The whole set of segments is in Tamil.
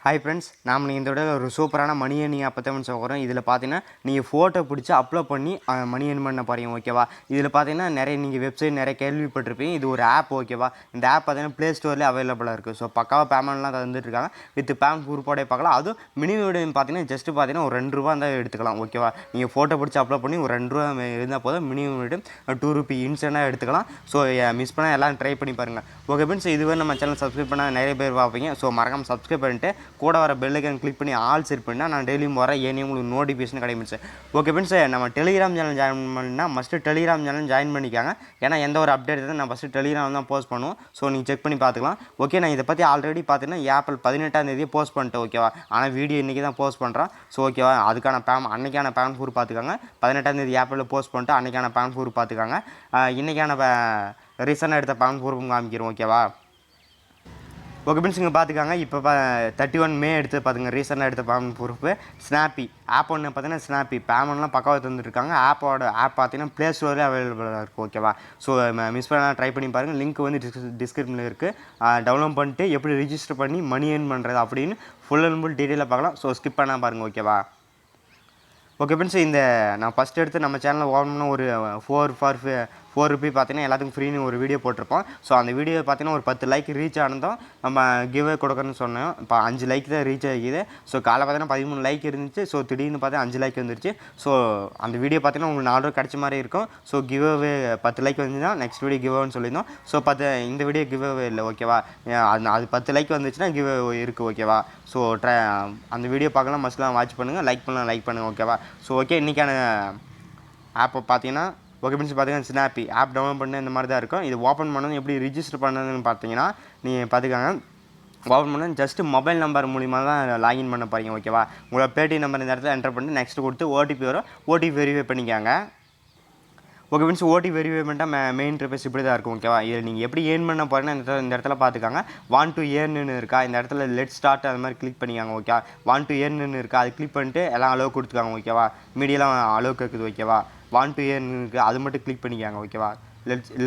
ஹாய் ஃப்ரெண்ட்ஸ், நாம் நீங்கள் இந்த விட ஒரு சூப்பரான மணி ஏர்னிங் ஆப்பை தான் சொல்ல போகிறோம். இதில் பார்த்தீங்கன்னா நீங்கள் ஃபோட்டோ பிடிச்சி அப்லோட் பண்ணி மணி ஏர்ன் பண்ண போகிறீங்க. ஓகேவா? இதில் பார்த்தீங்கன்னா நிறைய நீங்கள் வெப்சைட் நிறைய கேள்விப்பட்டிருப்பீங்க. இது ஒரு ஆப். ஓகேவா? இந்த ஆப் பார்த்தீங்கன்னா ப்ளே ஸ்டோர்லேயே அவைலபிளாக இருக்குது. ஸோ பக்காவாக பேமெண்ட்லாம் தந்துட்டுருக்காங்க. வித் பேங்க் ப்ரூஃபோடே பார்க்கலாம். அதுவும் மினிமம் பார்த்தீங்கன்னா ஜஸ்ட்டு பார்த்தீங்கன்னா ஒரு ₹2 தான் எடுத்துக்கலாம். ஓகேவா? நீங்கள் ஃபோட்டோ பிடிச்சி அப்லோட் பண்ணி ஒரு ₹2 இருந்தால் போதும். மினிமம் ₹2 இன்ஸ்டன்ட்டாக எடுத்துக்கலாம். ஸோ மிஸ் பண்ணால் எல்லாம் ட்ரை பண்ணி பாருங்கள். ஓகே ஃப்ரெண்ட்ஸ், இதுவே நம்ம சேனல் சப்ஸ்கிரைப் பண்ணால் நிறைய பேர் பார்ப்பீங்க. ஸோ மறக்காமல் சப்ஸ்கிரைப் பண்ணிட்டு கூட வர பெல் ஐக்கான் கிளிக் பண்ணி ஆல் செட் பண்ணால் நான் டெய்லியும் வர ஏனே உங்களுக்கு நோட்டிஃபிகேஷன் கிடைக்கும் சார். ஓகே ஃப்ரெண்ட்ஸ், நம்ம டெலிகிராம் சேனல் ஜாயின் பண்ணால் மஸ்ட்டு டெலிகிராம் சேனல் ஜாயின் பண்ணிக்காங்க. ஏன்னா எந்த ஒரு அப்டேட் தான் நான் ஃபஸ்ட்டு டெலிகிராம் தான் போஸ்ட் பண்ணுவோம். ஸோ நீங்கள் செக் பண்ணி பார்த்துக்கலாம். ஓகே, நான் இதை பற்றி ஆல்ரெடி பார்த்தீங்கன்னா ஏப்ரல் 18 போஸ்ட் பண்ணிட்டேன். ஓகேவா? ஆனால் வீடியோ இன்றைக்கி தான் போஸ்ட் பண்ணுறேன். ஸோ ஓகேவா, அதுக்கான அன்றைக்கான பேன் ஃபூர் பார்த்துக்காங்க. 18 ஏப்ரலில் போஸ்ட் பண்ணிட்டு அன்றைக்கான பேன் ஃபூர் பார்த்துக்காங்க. இன்றைக்கான ரீசனாக எடுத்த பேன் ஃபூரும் காமிக்கிறோம். ஓகேவா? ஓகே ஃப்ரெண்ட்ஸ், இங்கே பார்த்துக்காங்க. இப்போ 31 மே எடுத்து பார்த்துங்க. ரீசெண்டாக எடுத்த பேமெண்ட் ப்ரூஃப் ஸ்னாப்பி ஆப் ஒன்று பார்த்தீங்கன்னா ஸ்னாப்பி பேமெண்ட்லாம் பக்காவாக தந்துருக்காங்க. ஆப் பார்த்தீங்கன்னா ப்ளே ஸ்டோரில் அவைலபிளாக இருக்குது. ஓகேவா? ஸோ மிஸ் பண்ணால் ட்ரை பண்ணி பாருங்கள். லிங்க் வந்து டிஸ்கிரிப்ஷனில் இருக்குது. டவுன்லோட் பண்ணிட்டு எப்படி ரிஜிஸ்டர் பண்ணி மணி ஏர்ன் பண்ணுறது அப்படின்னு ஃபுல் அண்ட் ஃபுல் டீட்டெயிலாக பார்க்கலாம். ஸோ ஸ்கிப் பண்ணால் பாருங்கள். ஓகேவா? ஓகே ஃப்ரெண்ட்ஸ், இந்த நான் ஃபஸ்ட் எடுத்து நம்ம சேனலில் ஓப்பன் பண்ண ஒரு ₹4 பார்த்தீங்கன்னா எல்லாத்துக்கும் ஃப்ரீன்னு ஒரு வீடியோ போட்டிருப்போம். ஸோ அந்த வீடியோ பார்த்தீங்கன்னா ஒரு 10 லைக் ரீச் ஆனதும் நம்ம கிவ்வே கொடுக்கணும்னு சொன்னோம். இப்போ 5 லைக் தான் ரீச் ஆகிக்குது. ஸோ காலை பார்த்தீங்கன்னா 13 லைக் இருந்துச்சு. ஸோ திடீர்னு பார்த்தா 5 லைக் வந்துருச்சு. ஸோ அந்த வீடியோ பார்த்தீங்கன்னா உங்களுக்கு ₹4 கிடைச்ச மாதிரி இருக்கும். ஸோ கிவ்வே 10 லைக் வந்துச்சுன்னா நெக்ஸ்ட் வீடியோ கிவ்வேன்னு சொல்லியிருந்தோம். ஸோ இந்த வீடியோ கிவ்வே இல்லை. ஓகேவா? அது 10 லைக் வந்துச்சுன்னா கிவ்வே இருக்குது. ஓகேவா? ஸோ அந்த வீடியோ பார்க்கலாம், மஸ்ட்லாம் வாட்ச் பண்ணுங்கள், லைக் பண்ணுங்கள். ஓகேவா? ஸோ ஓகே, இன்றைக்கான ஆப்பை பார்த்தீங்கன்னா ஓகே ஃப்ரெண்ட்ஸ், பார்த்தீங்கன்னா ஸ்னாப்பி ஆப் டவுன்லோட் பண்ண இந்த மாதிரி தான் இருக்கும். இது ஓப்பன் பண்ணணும் எப்படி ரிஜிஸ்டர் பண்ணணுன்னு பார்த்தீங்கன்னா நீங்கள் பார்த்துக்காங்க. ஓப்பன் பண்ண ஜஸ்ட்டு மொபைல் நம்பர் மூலிமா தான் லாகின் பண்ண போகிறீங்க. ஓகேவா? உங்களோட பேடிஎம் நம்பர் இந்த இடத்துல என்டர் பண்ணிட்டு நெக்ஸ்ட் கொடுத்து ஓடிபி வரும். ஓடிபி வெரிஃபை பண்ணிக்காங்க. ஓகே ஃப்ரெண்ட்ஸ், ஓடிபி வெரிஃபை பண்ணிட்டால் மெயின் இன்டர்ஃபேஸ் இப்படி தான் இருக்கும். ஓகேவா? இதில் நீங்கள் எப்படி ஏர்ன் பண்ண போகிறீங்கன்னா இந்த இடத்துல பார்த்துக்காங்க. வாண்ட் டு ஏர்ன்னு இருக்கா, இந்த இடத்துல லெட் ஸ்டார்ட் அது மாதிரி கிளிக் பண்ணிக்காங்க. ஓகே, வாண்ட் டு ஏர்ன்னு இருக்கா, அது கிளிக் பண்ணிட்டு எல்லாம் அளவு கொடுத்துக்காங்க. ஓகேவா? மீடியெல்லாம் அளவு கேட்குது. ஓகேவா? வாண்ட் டு ஏர்ன்னு இருக்குது, அது மட்டும் கிளிக் பண்ணிக்காங்க. ஓகேவா?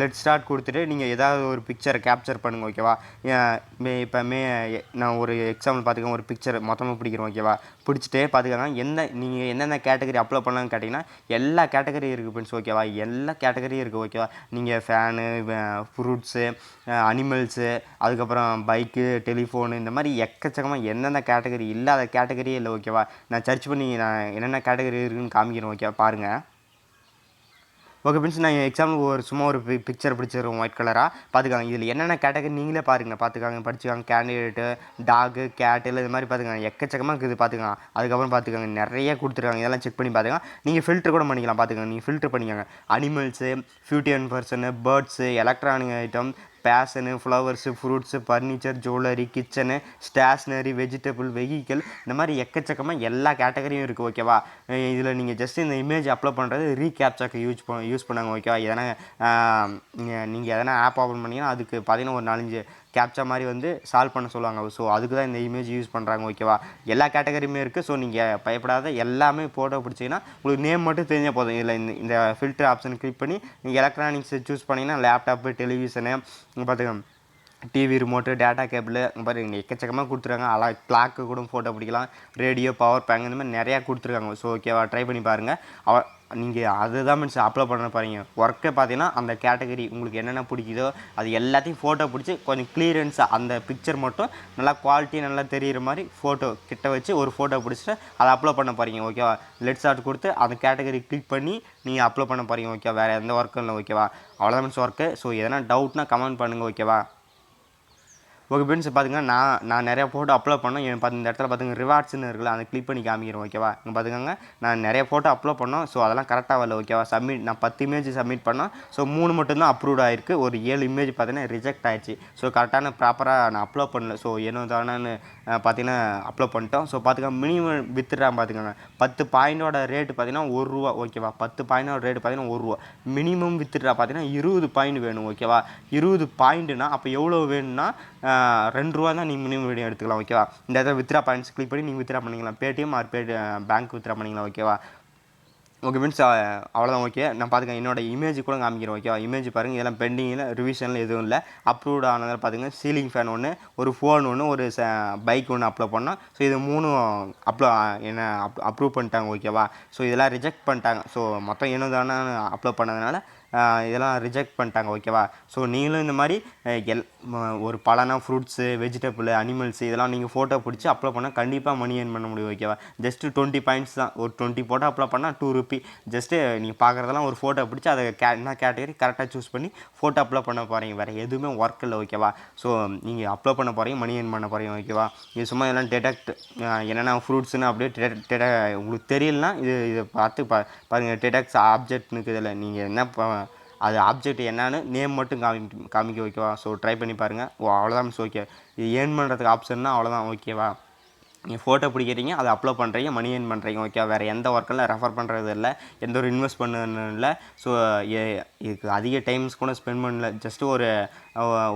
லெட் ஸ்டார்ட் கொடுத்துட்டு நீங்கள் ஏதாவது ஒரு பிக்சரை கேப்சர் பண்ணுங்கள். ஓகேவா? இப்போ நான் ஒரு எக்ஸாம்பிள் பார்த்துக்கோங்க. ஒரு பிக்சர் மொத்தமாக பிடிக்கிறோம். ஓகேவா? பிடிச்சிட்டே பார்த்துக்கோங்க. நீங்கள் என்னென்ன கேட்டகரி அப்லோட் பண்ணலான்னு கேட்டிங்கன்னா எல்லா கேட்டகரியும் இருக்குது ஃப்ரெண்ட்ஸ். ஓகேவா? எல்லா கேட்டகரியும் இருக்குது. ஓகேவா? நீங்கள் ஃபேனு, ஃப்ரூட்ஸு, அனிமல்ஸு, அதுக்கப்புறம் பைக்கு, டெலிஃபோனு, இந்த மாதிரி எக்கச்சக்கமாக எந்தெந்த கேட்டகரி இல்லாத கேட்டகரியே இல்லை. ஓகேவா? நான் சர்ச் பண்ணி நான் என்னென்ன கேட்டகரி இருக்குதுன்னு காமிக்கிறேன். ஓகேவா? பாருங்கள். ஓகே ஃப்ரெண்ட்ஸ், நான் எக்ஸாம்பிள் சும்மா ஒரு பிக்சர் பிடிச்சிருவோம் ஒயிட் கலராக. பார்த்துக்காங்க. இதில் என்னென்ன கேட்டகரி நீங்களே பாருங்கள். படிச்சுக்காங்க. கேண்டிடேட்டு, டாகு, கேட்டு இல்லை இது மாதிரி பார்த்துக்காங்க. எக்கச்சக்கமாக இருக்குது. பார்த்துக்காங்க. அதுக்கப்புறம் பார்த்துக்காங்க நிறைய கொடுத்துருக்காங்க. இதெல்லாம் செக் பண்ணி பார்த்துக்காங்க. நீங்கள் ஃபில்டர் கூட பண்ணிக்கலாம். பார்த்துக்காங்க. நீங்கள் ஃபில்டர் பண்ணிக்காங்க. அனிமல்ஸு, ஃபியூட்டியன் பர்சனு, birds, electronic item, fashion, flowers, fruits, furniture, jewellery, kitchen, stationery, vegetable, vehicle, இந்த மாதிரி எக்கச்சக்கமாக எல்லா கேட்டகரியும் இருக்குது. ஓகேவா? இதில் நீங்கள் ஜஸ்ட் இந்த இமேஜ் அப்லோட் பண்ணுறது ரீகேப்சாக்கு யூஸ் பண்ணாங்க. ஓகேவா? எதனா நீங்கள் எதனா ஆப் ஓப்பன் பண்ணிங்கன்னா அதுக்கு பார்த்தீங்கன்னா ஒரு 4-5 கேப்சா மாதிரி வந்து சால்வ் பண்ண சொல்லுவாங்க. ஸோ அதுக்கு தான் இந்த இமேஜ் யூஸ் பண்ணுறாங்க. ஓகேவா? எல்லா கேட்டகரியுமே இருக்குது. ஸோ நீங்கள் பயப்படாத, எல்லாமே ஃபோட்டோ பிடிச்சிங்கன்னா உங்களுக்கு நேம் மட்டும் தெரிஞ்சால் போதும். இதில் இந்த ஃபில்டர் ஆப்ஷன் கிளிக் பண்ணி நீங்கள் எலக்ட்ரானிக்ஸ் சூஸ் பண்ணிங்கன்னா லேப்டாப்பு, டெலிவிஷனு, பார்த்துக்கோங்க, டிவி ரிமோட்டு, டேட்டா கேபிள், பாருங்க எக்கச்சக்கமாக கொடுத்துருக்காங்க. கிளாக்கு கூட ஃபோட்டோ பிடிக்கலாம். ரேடியோ, பவர் பேங்க், இந்த மாதிரி நிறையா கொடுத்துருக்காங்க. ஸோ ஓகேவா? ட்ரை பண்ணி பாருங்கள். நீங்கள் அதுதான் மீன்ஸ் அப்லோட் பண்ண பாருங்க. ஒர்க்கே பார்த்தீங்கன்னா அந்த கேட்டகரி உங்களுக்கு என்னென்ன பிடிக்குதோ அது எல்லாத்தையும் ஃபோட்டோ பிடிச்சி கொஞ்சம் கிளியரன்ஸாக அந்த பிக்சர் மட்டும் நல்லா குவாலிட்டி நல்லா தெரிகிற மாதிரி ஃபோட்டோ கிட்ட வச்சு ஒரு ஃபோட்டோ பிடிச்சிட்டு அதை அப்லோட் பண்ண போகிறீங்க. ஓகேவா? லெட் ஸ்டார்ட் கொடுத்து அந்த கேட்டகரி கிளிக் பண்ணி நீங்கள் அப்லோட் பண்ண போகிறீங்க. ஓகேவா? வேறு எந்த ஒர்க்கும் இல்லை. ஓகேவா? அவ்வளோதான் மீன்ஸ் ஒர்க்கு. ஸோ எதனா டவுட்னா கமெண்ட் பண்ணுங்கள். ஓகேவா? ஓகே ஃப்ரெண்ட்ஸ், பார்த்துங்க. நான் நிறையா ஃபோட்டோ அப்லோட் பண்ணோம். இந்த இடத்துல பார்த்துங்க ரிவார்ட்ஸ்னு இருக்குல்ல, அதை கிளிக் பண்ணி காமிக்கிறேன். ஓகேவா? இங்கே பார்த்துக்கோங்க. நான் நிறைய ஃபோட்டோ அப்லோட் பண்ணோம். ஸோ அதெல்லாம் கரெக்டாக வரல. ஓகேவா? நான் 10 இமேஜ் சப்மிட் பண்ணோம். ஸோ 3 மட்டும்தான் அப்ரூவ் ஆகிருக்கு. ஒரு 7 இமேஜ் பார்த்தீங்கன்னா ரிஜெக்ட் ஆகிடுச்சு. ஸோ கரெக்டான ப்ராப்பராக நான் அப்லோட் பண்ணல. ஸோ என்ன தானேன்னு பார்த்தீங்கன்னா அப்லோட் பண்ணிட்டோம். ஸோ பார்த்துக்கோங்க. மினிமம் வித்ட்ரா பார்த்துக்கோங்க. 10 பாயிண்டோட ரேட்டு பார்த்தீங்கன்னா ₹1. ஓகேவா? 10 பாயிண்டோட ரேட்டு பார்த்தீங்கன்னா ₹1. மினிமம் வித்ட்ரா பார்த்தீங்கன்னா 20 பாயிண்ட் வேணும். ஓகேவா? 20 பாயிண்ட்னா அப்போ எவ்வளோ வேணும்னா ₹2 தான் நீங்கள் மினிமம் வீடியோ எடுத்துக்கலாம். ஓகேவா? இந்த இடத்துல வித்ரா பாயிண்ட்ஸ் கிளிக் பண்ணி நீங்கள் வித்ரா பண்ணிக்கலாம். பேடிஎம் ஆர் பேங்க் வித்ரா பண்ணிக்கலாம். ஓகேவா? ஓகே ஃப்ரெண்ட்ஸ், அவ்வளோதான். ஓகே, நான் பார்த்துக்கேன். என்னோட இமேஜ் கூட காமிக்கிறேன். ஓகேவா? இமேஜ் பாருங்கள், இதெல்லாம் பெண்டிங்கில், ரிவிஷனில் எதுவும் இல்லை. அப்ரூவ்ட் ஆனதில் பார்த்திங்கன்னா சீலிங் ஃபேன் ஒன்று, ஒரு ஃபோன் ஒன்று, ஒரு பைக் ஒன்று அப்ளை பண்ணோம். ஸோ இது 3ம் என்ன அப்ரூவ் பண்ணிட்டாங்க. ஓகேவா? ஸோ இதெல்லாம் ரிஜெக்ட் பண்ணிட்டாங்க. ஸோ மொத்தம் 70 அப்ளை பண்ணதுனால இதெல்லாம் ரிஜெக்ட் பண்ணிட்டாங்க. ஓகேவா? ஸோ நீங்களும் இந்த மாதிரி ஒரு பழனா, ஃப்ரூட்ஸு, வெஜிடபிள், அனிமல்ஸ் இதெல்லாம் நீங்கள் ஃபோட்டோ பிடிச்சி அப்ளை பண்ணால் கண்டிப்பாக மணி ஏர்ன் பண்ண முடியும். ஓகேவா? ஜஸ்ட்டு 20 பாயிண்ட்ஸ் தான். ஒரு 20 ஃபோட்டோ அப்ளை பண்ணால் 2 ரூபி. ஜஸ்ட்டு நீங்கள் பார்க்குறதெல்லாம் ஒரு ஃபோட்டோ பிடிச்சி அதை என்ன கேட்டகரி கரெக்டாக சூஸ் பண்ணி ஃபோட்டோ அப்ளை பண்ண போகிறீங்க. வேறு எதுவுமே ஒர்க் இல்லை. ஓகேவா? ஸோ நீங்கள் அப்ளை பண்ண போகிறீங்க, மணி ஏர்ன் பண்ண போகிறீங்க. ஓகேவா? இது சும்மா இதெல்லாம் என்னென்ன ஃப்ரூட்ஸ்னு அப்படியே உங்களுக்கு தெரியலனா இதை பார்த்து பாருங்கள். டெடெக்ஸ் ஆப்ஜெக்ட்னு இதில் நீங்கள் என்ன அது ஆப்ஜெக்ட் என்னன்னு நேம் மட்டும் காமிக்க. ஓகேவா? ஸோ ட்ரை பண்ணி பாருங்கள். அவ்வளோதான் மிஸ். ஓகே, இது ஏர்ன் பண்ணுறதுக்கு ஆப்ஷன்னா அவ்வளோதான். ஓகேவா? நீங்கள் ஃபோட்டோ பிடிக்கிறீங்க, அதை அப்லோட் பண்ணுறீங்க, மணி ஏர்ன் பண்ணுறீங்க. ஓகே, வேறு எந்த ஒர்க்கில் ரெஃபர் பண்ணுறது இல்லை, எந்த ஒரு இன்வெஸ்ட் பண்ணணும் இல்லை. ஸோ இதுக்கு அதிக டைம்ஸ் கூட ஸ்பெண்ட் பண்ணல. ஜஸ்ட்டு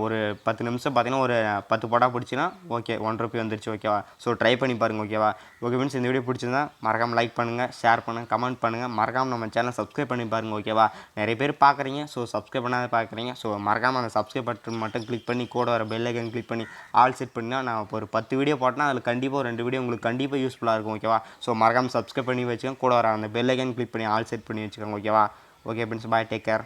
ஒரு 10 நிமிஷம் பார்த்தீங்கன்னா ஒரு 10 படம் பிடிச்சின்னா ஓகே, 1 ரூபி வந்துருச்சு. ஓகேவா? ஸோ ட்ரை பண்ணி பாருங்கள். ஓகேவா? ஓகே ஃப்ரெண்ட்ஸ், இந்த வீடியோ பிடிச்சிருந்தா மறக்காமல் லைக் பண்ணுங்கள், ஷேர் பண்ணுங்கள், கமெண்ட் பண்ணுங்கள். மறக்காமல் நம்ம சேனல் சப்ஸ்கிரைப் பண்ணி பாருங்கள். ஓகேவா? நிறைய பேர் பார்க்குறீங்க, ஸோ சப்ஸ்கிரைப் பண்ணாத பார்க்குறீங்க. ஸோ மறக்காமல் அந்த சப்ஸ்கிரைப் பட்டன் மட்டும் கிளிக் பண்ணி கூட வர பெல் ஐக்கன் கிளிக் பண்ணி ஆல் செட் பண்ணால் நான் இப்போ ஒரு 10 வீடியோ போட்டேன்னா அதில் கண்டிப்பாக ஒரு 2 வீடியோ உங்களுக்கு கண்டிப்பாக யூஸ்ஃபுல்லாக இருக்கும். ஓகேவா? ஸோ மறக்காமல் சப்ஸ்கிரைப் பண்ணி வச்சுக்கோங்க, கூட வர அந்த பெல் ஐக்கன் கிளிக் பண்ணி ஆல் செட் பண்ணி வச்சுக்கோங்க. ஓகேவா? ஓகே ஃப்ரெண்ட்ஸ், பாய், டேக் கேர்.